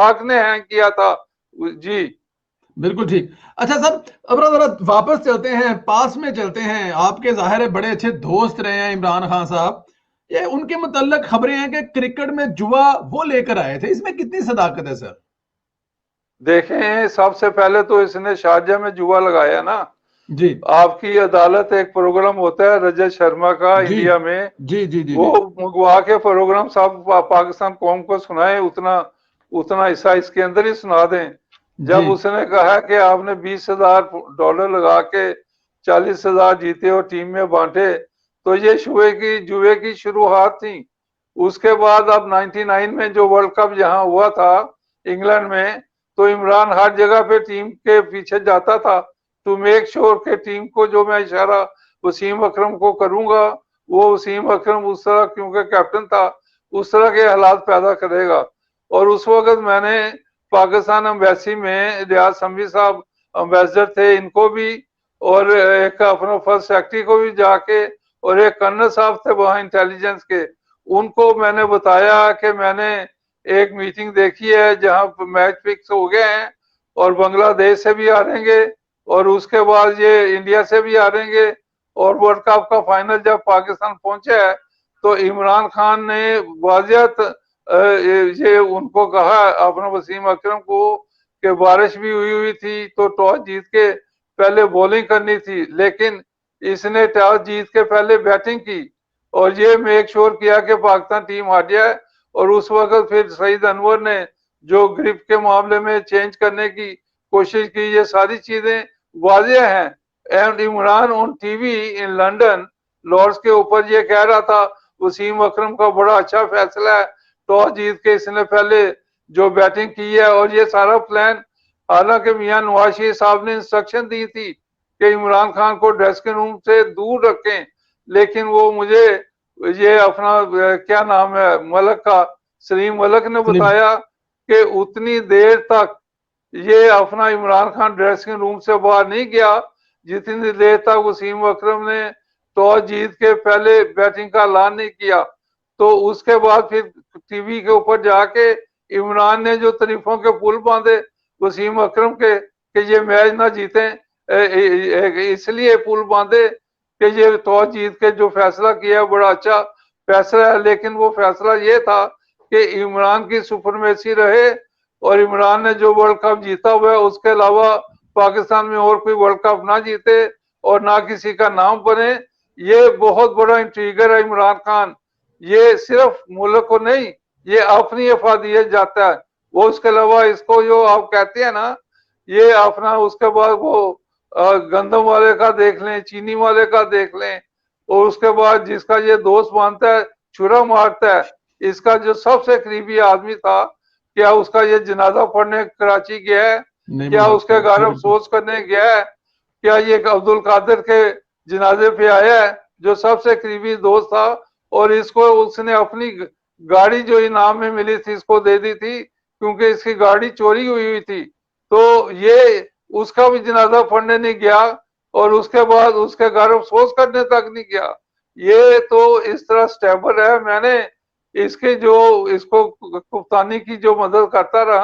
पाक ने हैंग किया था। जी बिल्कुल ठीक। अच्छा सर, अब जरा वापस चलते हैं, पास में चलते हैं। आपके जाहिर है बड़े अच्छे दोस्त रहे हैं इमरान खान साहब। ये उनके मुतल्लक खबरें हैं कि क्रिकेट में जुआ वो लेकर आए थे, इसमें कितनी सदाकत है सर? देखें, सबसे पहले तो इसने शारजा में जुआ लगाया ना। जी आपकी अदालत एक प्रोग्राम होता है रजत शर्मा का जी इंडिया में, जी जी जी वो जी मंगवा के प्रोग्राम सब पाकिस्तान कौम को सुनाए, उतना उतना हिस्सा इसके अंदर ही सुना दें। जी जब उसने कहा कि आपने $20,000 लगा के 40,000 जीते और टीम में बांटे, तो ये जुए की शुरुआत थी। उसके बाद अब 99 में जो वर्ल्ड कप यहाँ हुआ था इंग्लैंड में, तो इमरान हर जगह पे टीम के पीछे जाता था टू मेक श्योर के टीम को, जो मैं इशारा वसीम अकरम को करूंगा, वो वसीम अकरम उस तरह, क्योंकि कैप्टन था, उस तरह के हालात पैदा करेगा। और उस वक्त मैंने पाकिस्तान एम्बेसी में रियाज समवी साहब अम्बेसडर थे, इनको भी, और एक अपना फर्स्ट सेक्रेटरी को भी जाके, और एक कर्नल साहब थे वहां इंटेलिजेंस के, उनको मैंने बताया कि मैंने एक मीटिंग देखी है जहां मैच फिक्स हो गए हैं, और बांग्लादेश से भी आ रहेंगे, और उसके बाद ये इंडिया से भी आ रहेंगे, और वर्ल्ड कप का फाइनल जब पाकिस्तान पहुंचे है, तो इमरान खान ने वाजियत ये उनको कहा अपना वसीम अकरम को कि बारिश भी हुई हुई थी तो टॉस जीत के पहले बॉलिंग करनी थी, लेकिन इसने टॉस जीत के पहले बैटिंग की, और ये मेक श्योर किया कि पाकिस्तान टीम हार जाए। और उस वक्त फिर सईद अनवर ने जो ग्रिप के मामले में चेंज करने की कोशिश की, ये सारी चीजें वाजिया हैं। And Imran on TV in London Lord's के ऊपर ये कह रहा था वसीम अकरम का बड़ा अच्छा फैसला है, टॉस जीत के इसने पहले जो बैटिंग की है, और ये सारा प्लान, हालांकि मियां नवाज शरीफ साहब ने इंस्ट्रक्शन दी थी कि इमरान खान को ड्रेसिंग रूम से दूर रखें, लेकिन वो मुझे ये अपना क्या नाम है मलक का, सलीम मलक ने सलीम। बताया कि उतनी देर तक ये अपना इमरान खान ड्रेसिंग रूम से बाहर नहीं गया जितनी देर तक वसीम अकरम ने टॉस जीत के पहले बैटिंग का ऐलान नहीं किया। तो उसके बाद फिर टीवी के ऊपर जाके इमरान ने जो तारीफों के पुल बांधे वसीम अकरम के कि ये मैच ना जीते, इसलिए पुल बांधे कि ये टॉस जीत के जो फैसला किया बड़ा अच्छा फैसला है, लेकिन वो फैसला ये था कि इमरान की सुपरमेसी रहे, और इमरान ने जो वर्ल्ड कप जीता हुआ है उसके अलावा पाकिस्तान में और कोई वर्ल्ड कप ना जीते और ना किसी का नाम बने। ये बहुत बड़ा इंट्रीगर है इमरान खान, ये सिर्फ मुल्क को नहीं, ये अपनी अफादियत जाता है। वो उसके अलावा इसको जो आप कहते हैं ना, ये अपना उसके बाद वो गंदम वाले का देख लें, चीनी वाले का देख लें, और उसके बाद जिसका ये दोस्त मानता है छुरा मारता है, इसका जो सबसे करीबी आदमी था, क्या उसका ये जनाजा पढ़ने कराची गया है, नहीं क्या मिल उसके सकते घर जी, बिल्कुल। अफसोस करने गया है, क्या ये अब्दुल कादिर के जनाजे पे आया है जो सबसे करीबी दोस्त था, और इसको उसने अपनी गाड़ी जो इनाम में मिली थी इसको दे दी थी, क्योंकि इसकी गाड़ी चोरी हुई हुई थी। तो ये उसका भी जनाजा पढ़ने नहीं गया, और उसके बाद उसके घर अफसोस करने तक नहीं गया। ये तो इस तरह स्टेबल है। मैंने इसके जो इसको कप्तानी की जो मदद करता रहा,